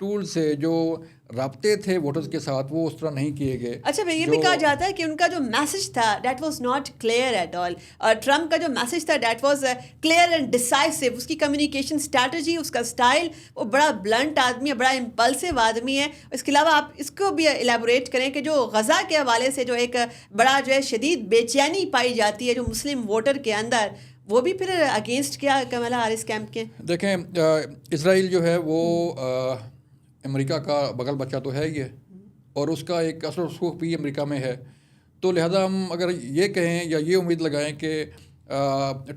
Tool سے جو رابطے تھے ووٹرز کے ساتھ وہ اس طرح نہیں کیے گئے. اچھا یہ بھی کہا جاتا ہے کہ ان کا جو میسج تھا that was not clear at all. اور ٹرمپ کا جو میسج تھا that was clear and decisive. اس کی کمیونیکیشن اسٹریٹجی, اس کا اسٹائل, وہ بڑا بلنٹ آدمی ہے, بڑا امپلسو آدمی ہے. اس کے علاوہ آپ اس کو بھی الیبوریٹ کریں کہ جو غزہ کے حوالے سے جو ایک بڑا جو ہے شدید بے چینی پائی جاتی ہے جو مسلم ووٹر کے اندر, وہ بھی پھر اگینسٹ کیا کملا ہیرس کیمپ کے. دیکھیں اسرائیل جو ہے وہ امریکہ کا بغل بچہ تو ہے ہی ہے, اور اس کا ایک اثر و رسوخ بھی امریکہ میں ہے. تو لہذا ہم اگر یہ کہیں یا یہ امید لگائیں کہ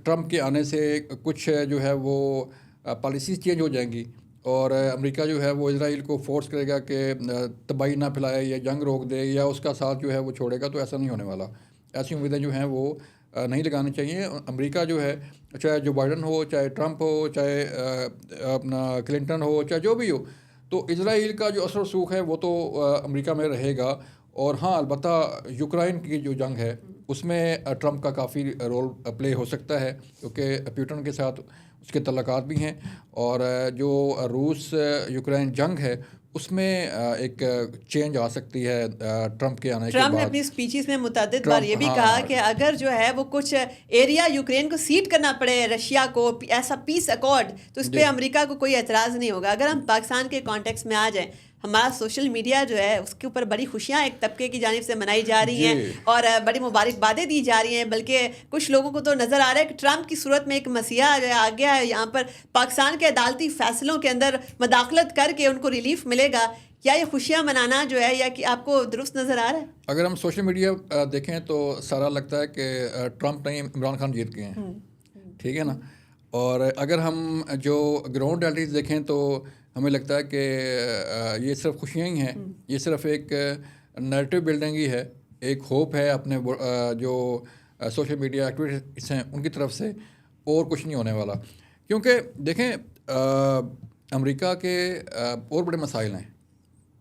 ٹرمپ کے آنے سے کچھ جو ہے وہ پالیسیز چینج ہو جائیں گی اور امریکہ جو ہے وہ اسرائیل کو فورس کرے گا کہ تباہی نہ پھیلائے یا جنگ روک دے یا اس کا ساتھ جو ہے وہ چھوڑے گا, تو ایسا نہیں ہونے والا. ایسی امیدیں جو ہیں وہ نہیں لگانی چاہیے. امریکہ جو ہے چاہے جو بائیڈن ہو, چاہے ٹرمپ ہو, چاہے اپنا کلنٹن ہو, چاہے جو بھی ہو, تو اسرائیل کا جو اثر و رسوخ ہے وہ تو امریکہ میں رہے گا. اور ہاں البتہ یوکرائن کی جو جنگ ہے اس میں ٹرمپ کا کافی رول پلے ہو سکتا ہے, کیونکہ پیوٹن کے ساتھ اس کے تعلقات بھی ہیں. اور جو روس یوکرائن جنگ ہے اس میں ایک چینج آ سکتی ہے ٹرمپ کے آنے کے بعد. ٹرمپ نے اپنی اسپیچز میں متعدد بار یہ بھی کہا کہ اگر جو ہے وہ کچھ ایریا یوکرین کو سیٹ کرنا پڑے رشیا کو ایسا پیس اکارڈ, تو اس پہ امریکہ کو کوئی اعتراض نہیں ہوگا. اگر ہم پاکستان کے کانٹیکس میں آ جائیں, ہمارا سوشل میڈیا جو ہے اس کے اوپر بڑی خوشیاں ایک طبقے کی جانب سے منائی جا رہی ہیں اور بڑی مبارکبادیں دی جا رہی ہیں, بلکہ کچھ لوگوں کو تو نظر آ رہا ہے کہ ٹرمپ کی صورت میں ایک مسیحا جو ہے آ گیا ہے یہاں پر پاکستان کے عدالتی فیصلوں کے اندر مداخلت کر کے ان کو ریلیف ملے گا. کیا یہ خوشیاں منانا جو ہے یا کہ آپ کو درست نظر آ رہا ہے؟ اگر ہم سوشل میڈیا دیکھیں تو سارا لگتا ہے کہ ٹرمپ نہیں عمران خان جیت گئے ہیں, ٹھیک ہے نا. اور اگر ہم جو گراؤنڈ ریالٹیز دیکھیں تو ہمیں لگتا ہے کہ یہ صرف خوشیاں ہی ہیں, یہ صرف ایک نیریٹو بلڈنگ ہی ہے, ایک ہوپ ہے اپنے جو سوشل میڈیا ایکٹیویسٹس ہیں ان کی طرف سے, اور کچھ نہیں ہونے والا. کیونکہ دیکھیں امریکہ کے اور بڑے مسائل ہیں,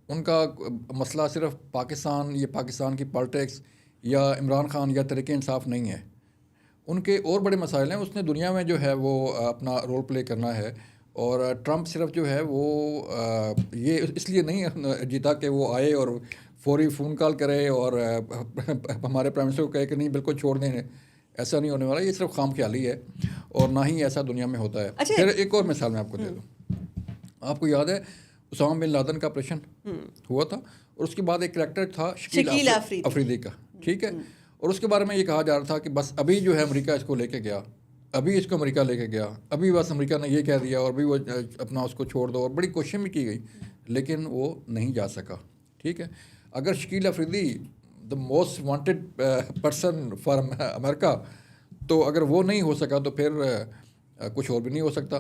ان کا مسئلہ صرف پاکستان یا پاکستان کی پالیٹکس یا عمران خان یا تحریک انصاف نہیں ہے, ان کے اور بڑے مسائل ہیں. اس نے دنیا میں جو ہے وہ اپنا رول پلے کرنا ہے, اور ٹرمپ صرف جو ہے وہ یہ اس لیے نہیں جیتا کہ وہ آئے اور فوری فون کال کرے اور ہمارے پرائم منسٹر کو کہے کہ نہیں بالکل چھوڑ دیں. ایسا نہیں ہونے والا, یہ صرف خام خیالی ہے اور نہ ہی ایسا دنیا میں ہوتا ہے. پھر ایک اور مثال میں آپ کو دے دوں. آپ کو یاد ہے اسامہ بن لادن کا آپریشن ہوا تھا, اور اس کے بعد ایک کریکٹر تھا شکیل افریدی کا, ٹھیک ہے. اور اس کے بارے میں یہ کہا جا رہا تھا کہ بس ابھی جو ہے امریکہ اس کو لے کے گیا, ابھی اس کو امریکہ لے کے گیا, ابھی بس امریکہ نے یہ کہہ دیا اور ابھی وہ اپنا اس کو چھوڑ دو, اور بڑی کوشش بھی کی گئی لیکن وہ نہیں جا سکا, ٹھیک ہے. اگر Shakeel Afridi the most wanted person for America, تو اگر وہ نہیں ہو سکا تو پھر کچھ اور بھی نہیں ہو سکتا.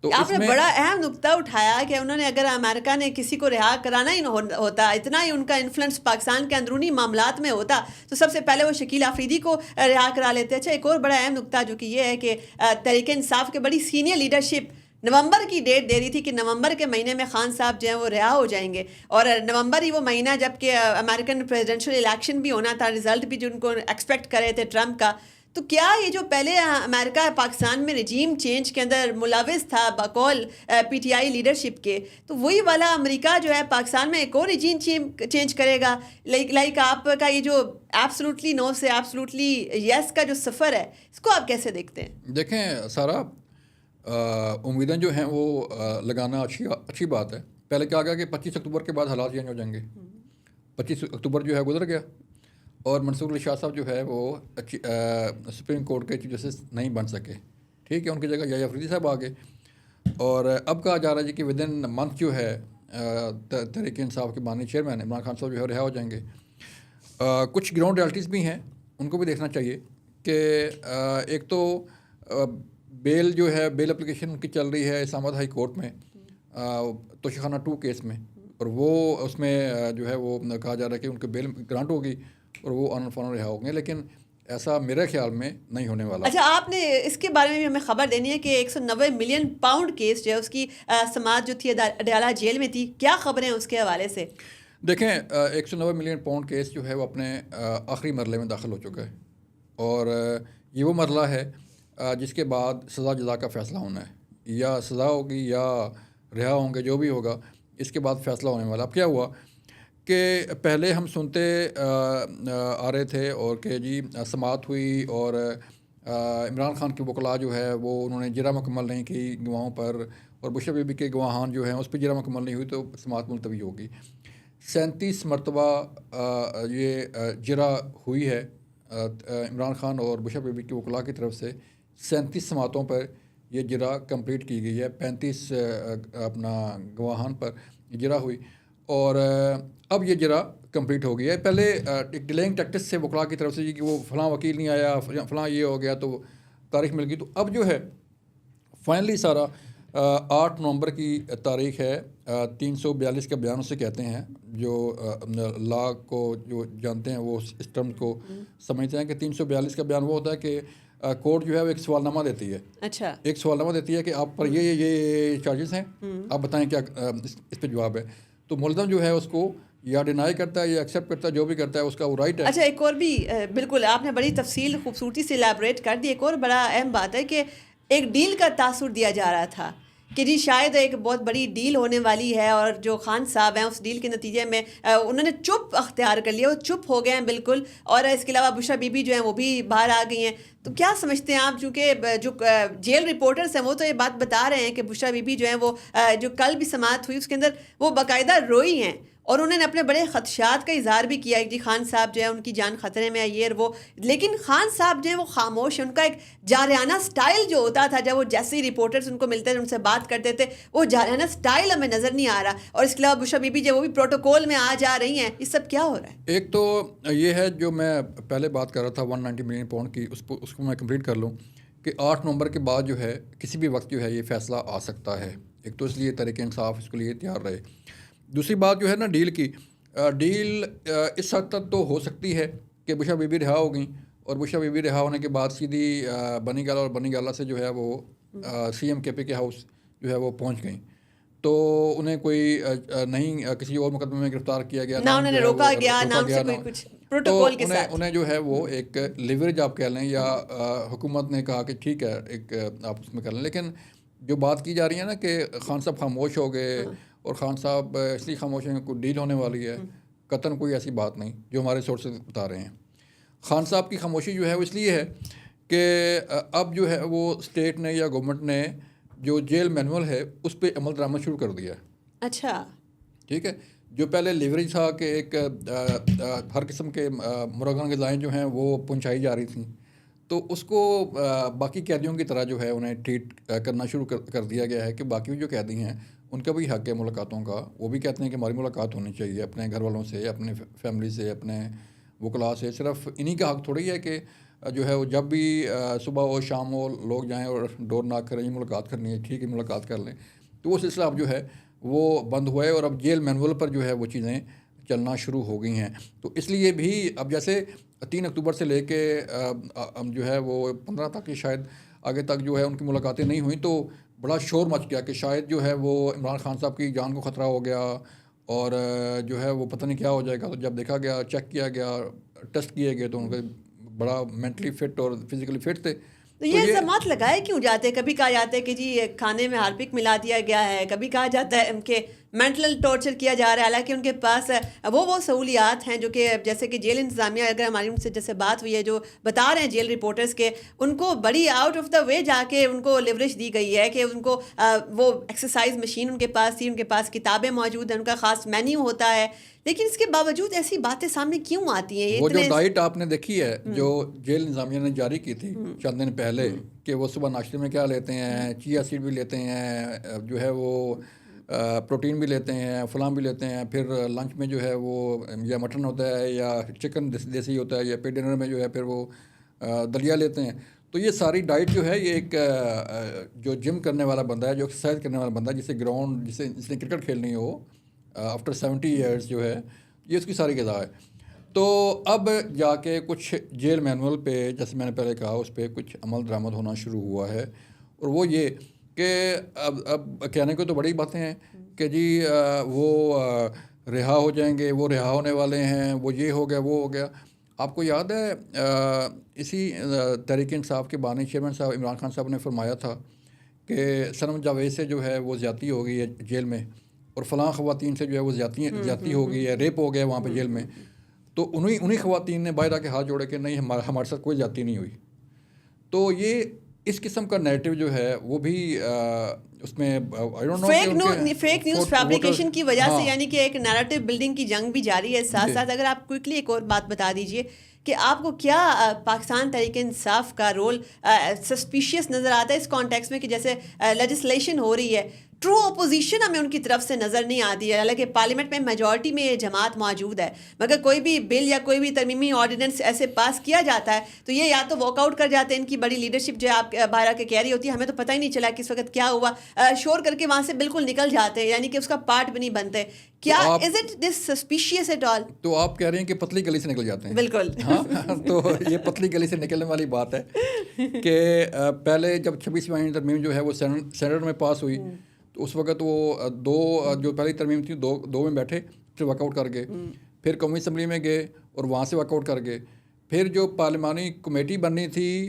تو آپ نے بڑا اہم نقطہ اٹھایا کہ انہوں نے اگر امریکہ نے کسی کو رہا کرانا ہی ہوتا, اتنا ہی ان کا انفلوئنس پاکستان کے اندرونی معاملات میں ہوتا, تو سب سے پہلے وہ شکیل افریدی کو رہا کرا لیتے. اچھا ایک اور بڑا اہم نقطہ جو کہ یہ ہے کہ تحریک انصاف کے بڑی سینئر لیڈرشپ نومبر کی ڈیٹ دے رہی تھی کہ نومبر کے مہینے میں خان صاحب جو ہیں وہ رہا ہو جائیں گے, اور نومبر ہی وہ مہینہ جب کہ امریکن پریزیڈنشل الیکشن بھی ہونا تھا, رزلٹ بھی جن کو ایکسپیکٹ کر رہے تھے ٹرمپ کا. تو کیا یہ جو پہلے امریکہ پاکستان میں رجیم چینج کے اندر ملوث تھا بقول پی ٹی آئی لیڈرشپ کے, تو وہی والا امریکہ جو ہے پاکستان میں ایک اور رجیم چینج کرے گا؟ لائک آپ کا یہ جو ایبسلوٹلی نو سے ایبسلوٹلی یس کا جو سفر ہے, اس کو آپ کیسے دیکھتے ہیں؟ دیکھیں سارا, امیدیں جو ہیں وہ لگانا اچھی بات ہے. پہلے کیا گیا کہ 25 اکتوبر کے بعد حالات چینج ہو جائیں گے. 25 اکتوبر جو ہے گزر گیا, اور منصور علی شاہ صاحب جو ہے وہ سپریم کورٹ کے چیف جسٹس نہیں بن سکے, ٹھیک ہے. ان کی جگہ یحییٰ افریدی صاحب آ گئے, اور اب کہا جا رہا ہے جی کہ ود ان منتھ جو ہے تحریک انصاف کے بانی چیئرمین عمران خان صاحب جو ہے رہا ہو جائیں گے. کچھ گراؤنڈ ریالٹیز بھی ہیں, ان کو بھی دیکھنا چاہیے کہ ایک تو بیل جو ہے بیل اپلیکیشن ان کی چل رہی ہے اسلام آباد ہائی کورٹ میں توشیخانہ 2 کیس میں, اور وہ اس میں جو ہے وہ کہا جا رہا ہے کہ ان کو بیل گرانٹ ہوگی اور وہ آن فون رہا ہوں گے, لیکن ایسا میرے خیال میں نہیں ہونے والا. اچھا آپ نے اس کے بارے میں بھی ہمیں خبر دینی ہے کہ 190 ملین پاؤنڈ کیس جو ہے اس کی سماعت جو تھی اڈیالہ جیل میں تھی, کیا خبریں اس کے حوالے سے؟ دیکھیں 190 ملین پاؤنڈ کیس جو ہے وہ اپنے آخری مرحلے میں داخل ہو چکا ہے, اور یہ وہ مرحلہ ہے جس کے بعد سزا جزا کا فیصلہ ہونا ہے, یا سزا ہوگی یا رہا ہوں گے, جو بھی ہوگا اس کے بعد فیصلہ ہونے والا. اب کیا ہوا کہ پہلے ہم سنتے آ رہے تھے اور کہ جی سماعت ہوئی اور عمران خان کے وکلاء جو ہے وہ انہوں نے جرا مکمل نہیں کی گواہوں پر، اور بشرا بی بی کے گواہان جو ہیں اس پہ جرا مکمل نہیں ہوئی تو سماعت ملتوی ہوگی. 37 مرتبہ یہ جرا ہوئی ہے عمران خان اور بشرا بی بی کے وکلاء کی طرف سے. 37 سماعتوں پر یہ جرا کمپلیٹ کی گئی ہے. 35 اپنا گواہان پر جرا ہوئی اور اب یہ جرا کمپلیٹ ہو گئی ہے. پہلے ایک ڈیلینگ ٹیکٹس سے وکلاء کی طرف سے کہ وہ فلاں وکیل نہیں آیا، فلاں یہ ہو گیا تو تاریخ مل گئی. تو اب جو ہے فائنلی سارا 8 نومبر کی تاریخ ہے. 342 کا بیان اسے کہتے ہیں. جو لا کو جو جانتے ہیں وہ اس ٹرم کو سمجھتے ہیں کہ 342 کا بیان وہ ہوتا ہے کہ کورٹ جو ہے وہ ایک سوال نامہ دیتی ہے. اچھا، ایک سوال نامہ دیتی ہے کہ آپ پر یہ چارجز ہیں، آپ بتائیں کیا اس پہ جواب ہے. تو ملزم جو ہے اس کو یا ڈینائی کرتا ہے یا ایکسیپٹ کرتا ہے، جو بھی کرتا ہے اس کا وہ رائٹ ہے. اچھا، ایک اور بھی بالکل آپ نے بڑی تفصیل خوبصورتی سے الیبوریٹ کر دی. ایک اور بڑا اہم بات ہے کہ ایک ڈیل کا تاثر دیا جا رہا تھا کہ جی شاید ایک بہت بڑی ڈیل ہونے والی ہے، اور جو خان صاحب ہیں اس ڈیل کے نتیجے میں انہوں نے چپ اختیار کر لیا، وہ چپ ہو گئے ہیں بالکل. اور اس کے علاوہ بشرا بی بی جو ہیں وہ بھی باہر آ گئی ہیں. تو کیا سمجھتے ہیں آپ، چونکہ جو جیل رپورٹرز ہیں وہ تو یہ بات بتا رہے ہیں کہ بشرا بی بی جو ہیں وہ جو کل بھی سماعت ہوئی اس کے اندر وہ باقاعدہ روئی ہیں، اور انہوں نے اپنے بڑے خدشات کا اظہار بھی کیا کہ جی خان صاحب جو ہے ان کی جان خطرے میں ہے یہ اور وہ. لیکن خان صاحب جو ہیں وہ خاموش ہیں. ان کا ایک جارحانہ سٹائل جو ہوتا تھا جب وہ جیسے ہی رپورٹرز ان کو ملتے تھے ان سے بات کرتے تھے، وہ جارحانہ سٹائل ہمیں نظر نہیں آ رہا. اور اس کے علاوہ بشرا بی بی جو وہ بھی پروٹوکول میں آ جا رہی ہیں. یہ سب کیا ہو رہا ہے؟ ایک تو یہ ہے جو میں پہلے بات کر رہا تھا 190 ملین پاؤنڈ کی، اس کو میں کمپلیٹ کر لوں کہ 8 نومبر کے بعد جو ہے کسی بھی وقت جو ہے یہ فیصلہ آ سکتا ہے. ایک تو اس لیے تحریک انصاف اس کے لیے تیار رہے. دوسری بات جو ہے نا ڈیل کی، ڈیل اس حد تک تو ہو سکتی ہے کہ بشرا بی بی رہا ہو گئیں، اور بشرا بی بی رہا ہونے کے بعد سیدھی بنی گالا اور بنی گالا سے جو ہے وہ سی ایم کے پی کے ہاؤس جو ہے وہ پہنچ گئیں. تو انہیں کوئی نہیں کسی اور مقدمے میں گرفتار کیا گیا، نہ انہیں روکا گیا، نہ ان سے کوئی کچھ پروٹوکول کے ساتھ. انہیں جو ہے وہ ایک لیوریج آپ کہہ لیں، یا حکومت نے کہا کہ ٹھیک ہے ایک آپ اس میں کر لیں. لیکن جو بات کی جا رہی ہے نا کہ خان صاحب خاموش ہو گئے، اور خان صاحب اس لیے خاموش ہیں کہ کوئی ڈیل ہونے والی ہے، قطعاً کوئی ایسی بات نہیں جو ہمارے سورسز بتا رہے ہیں. خان صاحب کی خاموشی جو ہے وہ اس لیے ہے کہ اب جو ہے وہ اسٹیٹ نے یا گورنمنٹ نے جو جیل مینول ہے اس پہ عمل درآمد شروع کر دیا ہے. اچھا، ٹھیک ہے. جو پہلے لیوریج تھا کہ ایک ہر قسم کے مرغن غذائیں جو ہیں وہ پہنچائی جا رہی تھیں، تو اس کو باقی قیدیوں کی طرح جو ہے انہیں ٹریٹ کرنا شروع کر دیا گیا ہے کہ باقی جو قیدی ہیں ان کا بھی حق ہے ملاقاتوں کا. وہ بھی کہتے ہیں کہ ہماری ملاقات ہونی چاہیے اپنے گھر والوں سے، اپنے فیملی سے، اپنے وکلاء سے. صرف انہی کا حق تھوڑی ہے کہ جو ہے وہ جب بھی صبح ہو شام ہو لوگ جائیں اور ڈور ناک کریں ملاقات کرنی ہے، ٹھیک ہے ملاقات کر لیں. تو وہ سلسلہ اب جو ہے وہ بند ہوا ہے، اور اب جیل مینول پر جو ہے وہ چیزیں چلنا شروع ہو گئی ہیں. تو اس لیے بھی اب جیسے 3 اکتوبر سے لے کے جو ہے وہ 15 تک شاید آگے تک جو ہے ان کی ملاقاتیں نہیں ہوئیں، تو بڑا شور مچ گیا کہ شاید جو ہے وہ عمران خان صاحب کی جان کو خطرہ ہو گیا، اور جو ہے وہ پتہ نہیں کیا ہو جائے گا. تو جب دیکھا گیا، چیک کیا گیا، ٹیسٹ کیے گئے، تو ان کے بڑا مینٹلی فٹ اور فزیکلی فٹ تھے. تو یہ الزامات لگائے کیوں جاتے؟ کبھی کہا جاتا ہے کہ جی کھانے میں ہارپک ملا دیا گیا ہے، کبھی کہا جاتا ہے کہ مینٹل ٹارچر کیا جا رہا ہے. حالانکہ ان کے پاس وہ سہولیات ہیں جو کہ جیسے کہ جیل انتظامیہ، اگر ہماری ان سے جیسے بات ہوئی ہے جو بتا رہے ہیں جیل رپورٹرز کے، ان کو بڑی آؤٹ آف دا وے جا کے ان کو لیوریج دی گئی ہے کہ ان کو وہ ایکسرسائز مشین ان کے پاس تھی، ان کے پاس کتابیں موجود ہیں، ان کا خاص مینیو ہوتا ہے. لیکن اس کے باوجود ایسی باتیں سامنے کیوں آتی ہیں؟ وہ جو ڈائٹ آپ نے دیکھی ہے جو جیل انتظامیہ نے جاری کی تھی چند دن پہلے، کہ وہ صبح ناشتے میں کیا لیتے ہیں، چیا سیڈ بھی لیتے ہیں، جو ہے وہ پروٹین بھی لیتے ہیں، فلاں بھی لیتے ہیں، پھر لنچ میں جو ہے وہ یا مٹن ہوتا ہے یا چکن دیسی ہوتا ہے، یا پھر ڈنر میں جو ہے پھر وہ دلیا لیتے ہیں. تو یہ ساری ڈائٹ جو ہے یہ ایک جو جم کرنے والا بندہ ہے، جو ایکسرسائز کرنے والا بندہ ہے، جسے گراؤنڈ جس نے کرکٹ کھیلنی ہو آفٹر 70 ایئرس جو ہے، یہ اس کی ساری غذا ہے. تو اب جا کے کچھ جیل مینول پہ جیسے میں نے پہلے کہا اس پہ کچھ عمل درآمد ہونا شروع ہوا ہے. اور وہ یہ کہ اب کہنے کو تو بڑی باتیں ہیں کہ جی وہ رہا ہو جائیں گے، وہ رہا ہونے والے ہیں، وہ یہ ہو گیا وہ ہو گیا. آپ کو یاد ہے اسی تحریک انصاف کے بانی چیئرمین صاحب عمران خان صاحب نے فرمایا تھا کہ سنم جاوید سے جو ہے وہ زیادتی ہو گئی ہے جیل میں، اور فلاں خواتین سے جو ہے وہ زیادتی ہو گئی ہے، ریپ ہو گیا وہاں پہ جیل میں، تو انہیں خواتین نے باہر آ کے ہاتھ جوڑے کہ نہیں ہمارے ساتھ کوئی زیادتی نہیں ہوئی. تو یہ اس قسم کا نیریٹو جو ہے وہ بھی اس میں فیک نیوز فیبریکیشن کی وجہ سے، یعنی کہ ایک نیریٹو بلڈنگ کی جنگ بھی جاری ہے. ساتھ ساتھ اگر آپ کوئکلی ایک اور بات بتا دیجیے کہ آپ کو کیا پاکستان تحریک انصاف کا رول سسپیشیس نظر آتا ہے اس کانٹیکس میں کہ جیسے لیجسلیشن ہو رہی ہے، ٹرو اپوزیشن ہمیں ان کی طرف سے نظر نہیں آتی ہے، حالانکہ پارلیمنٹ میں میجورٹی میں یہ جماعت موجود ہے، مگر کوئی بھی بل یا کوئی بھی ترمیمی آرڈیننس ایسے پاس کیا جاتا ہے تو یہ یا تو واک آؤٹ کر جاتے ہیں. ان کی بڑی لیڈرشپ جو ہے آپ باہر آ کے کہہ رہی ہوتی ہے ہمیں تو پتہ ہی نہیں چلا کہ اس وقت کیا ہوا، شور کر کے وہاں سے بالکل نکل جاتے ہیں، یعنی کہ اس کا پارٹ بھی نہیں بنتے. کیا is it this suspicious at all? تو آپ کہہ رہے ہیں کہ پتلی گلی سے نکل جاتے ہیں. بالکل. ہاں تو یہ پتلی گلی سے نکلنے والی بات ہے کہ پہلے جب 26ویں آئینی ترمیم جو ہے وہ سینیٹ میں پاس ہوئی تو اس وقت وہ دو جو پہلی ترمیم تھی دو میں بیٹھے، پھر واک آؤٹ کر گئے، پھر قومی اسمبلی میں گئے اور وہاں سے واک آؤٹ کر گئے. پھر جو پارلیمانی کمیٹی بننی تھی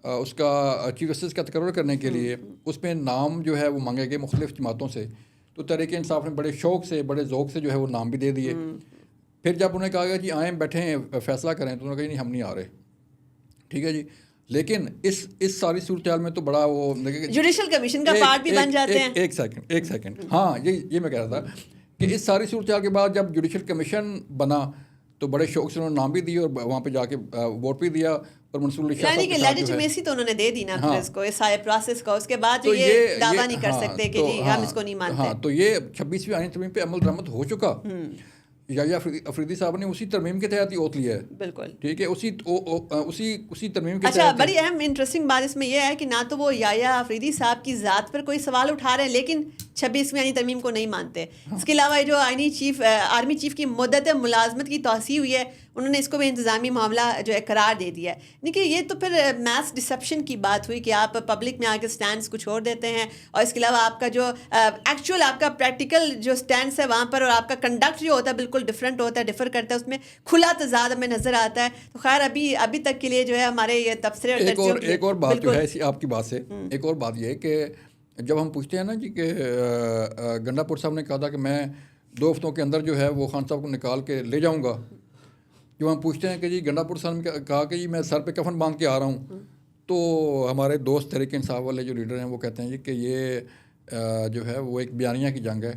اس کا چیف جسٹس کا تقرر کرنے کے لیے، اس میں نام جو ہے وہ مانگے گئے مختلف جماعتوں سے. تو تحریک انصاف نے بڑے شوق سے بڑے ذوق سے جو ہے وہ نام بھی دے دیے. پھر جب انہیں کہا گیا جی آئیں بیٹھیں فیصلہ کریں تو انہوں نے کہا نہیں ہم نہیں آ رہے. ٹھیک ہے جی، لیکن اس ساری صورتحال میں تو بڑا وہ جوڈیشل کمیشن کا پارٹ بھی بن جاتے ہیں. ایک سیکنڈ ہاں یہ میں کہہ رہا تھا کہ اس ساری صورتحال کے بعد جب جوڈیشل کمیشن بنا تو بڑے شوق سے انہوں نے نام بھی دیا اور وہاں پہ جا کے ووٹ بھی دیا. اور منصور علی شاہ یعنی کہ لیجیٹمیسی تو انہوں نے دے دی نا پھر اس کو اس سارے پروسیس کا، اس کے بعد جو یہ دعویٰ نہیں کر سکتے کہ جی ہم اس کو نہیں مانتے. ہاں تو یہ 26ویں آئینی ترمیم پہ عمل درآمد ہو چکا. یا افریدی صاحب نے اسی ترمیم کے تحت ہی اوت لیا ہے. بالکل ٹھیک ہے، اسی ترمیم کے تحت. اچھا، بڑی اہم انٹرسٹنگ بات اس میں یہ ہے کہ نہ تو وہ یحییٰ افریدی صاحب کی ذات پر کوئی سوال اٹھا رہے ہیں لیکن 26ویں آئینی ترمیم کو نہیں مانتے. اس کے علاوہ جو آرمی چیف کی مدت ملازمت کی توسیع ہوئی ہے انہوں نے اس کو بھی انتظامی معاملہ جو ہے قرار دے دیا ہے. دیکھیے یہ تو پھر میس ڈسپشن کی بات ہوئی کہ آپ پبلک میں آ کے اسٹینڈس کچھ اور دیتے ہیں اور اس کے علاوہ آپ کا جو ایکچوئل آپ کا پریکٹیکل جو اسٹینڈس ہے وہاں پر اور آپ کا کنڈکٹ جو ہوتا ہے بالکل ڈفرینٹ ہوتا ہے، ڈفر کرتا ہے، اس میں کھلا تضاد ہمیں نظر آتا ہے. تو خیر ابھی تک کے لیے جو ہے ہمارے یہ تبصرے ایک اور بات جو ہے آپ کی بات سے ایک اور بات یہ ہے کہ جب ہم پوچھتے ہیں نا جی کہ گنڈا پور صاحب نے کہا تھا کہ میں 2 ہفتوں کے اندر جو ہے وہ خان صاحب کو نکال کے لے جاؤں گا. جو ہم پوچھتے ہیں کہ جی گنڈا پور صاحب نے کہا کہ جی میں سر پہ کفن باندھ کے آ رہا ہوں، تو ہمارے دوست تحریک انصاف والے جو لیڈر ہیں وہ کہتے ہیں جی کہ یہ جو ہے وہ ایک بیانیہ کی جنگ ہے.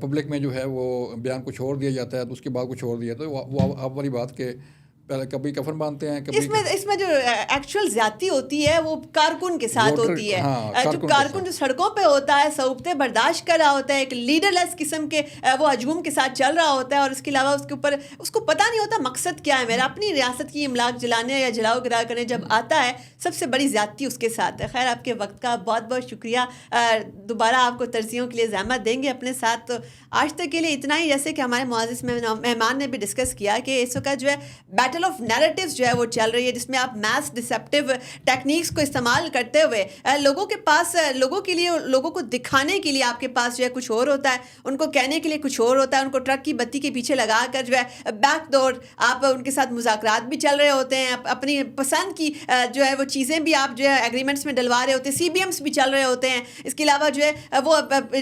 پبلک میں جو ہے وہ بیان کچھ اور دیا جاتا ہے تو اس کے بعد کچھ اور دیا تو وہ آپ والی بات کہ پہلے کبھی کفن باندھتے ہیں اس میں جو ایکچوئل زیادتی ہوتی ہے وہ کارکن کے ساتھ ہوتی ہے. جو کارکن جو سڑکوں پہ ہوتا ہے صعوبتیں برداشت کر رہا ہوتا ہے، ایک لیڈر لیس قسم کے وہ ہجوم کے ساتھ چل رہا ہوتا ہے اور اس کے علاوہ اس کے اوپر اس کو پتہ نہیں ہوتا مقصد کیا ہے میرا، اپنی ریاست کی املاک جلانے یا جلاؤ گرا کرنے جب آتا ہے سب سے بڑی زیادتی اس کے ساتھ ہے. خیر آپ کے وقت کا بہت بہت شکریہ. دوبارہ آپ کو ترجیحوں کے لیے زحمت دیں گے اپنے ساتھ. تو آج تک کے لیے اتنا ہی. جیسے کہ ہمارے معزز مہمان نے بھی ڈسکس کیا کہ اس وقت جو ہے بیٹل آف نیریٹیوز جو ہے وہ چل رہی ہے جس میں آپ میس ڈسیپٹیو ٹیکنیکس کو استعمال کرتے ہوئے لوگوں کے پاس لوگوں کے لیے لوگوں کو دکھانے کے لیے آپ کے پاس جو ہے کچھ اور ہوتا ہے، ان کو کہنے کے لیے کچھ اور ہوتا ہے، ان کو ٹرک کی بتی کے پیچھے لگا کر جو ہے بیک ڈور آپ ان کے ساتھ مذاکرات بھی چل رہے ہوتے ہیں، اپنی پسند کی جو ہے وہ چیزیں بھی آپ جو ہے ایگریمنٹس میں ڈلوا رہے ہوتے ہیں، CBMs بھی چل رہے ہوتے ہیں. اس کے علاوہ جو ہے وہ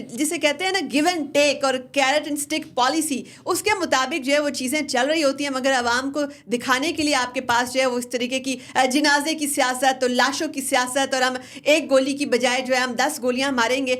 جسے کہتے ہیں نا گیو اینڈ ٹیک اور کیرٹ اینڈ اسٹک پالیسی، اس کے مطابق جو ہے وہ چیزیں چل رہی ہوتی ہیں، مگر عوام کو دکھانے کے لیے آپ کے پاس جو ہے وہ اس طریقے کی جنازے کی سیاست اور لاشوں کی سیاست اور ہم ایک گولی کی بجائے جو ہے ہم 10 گولیاں ماریں گے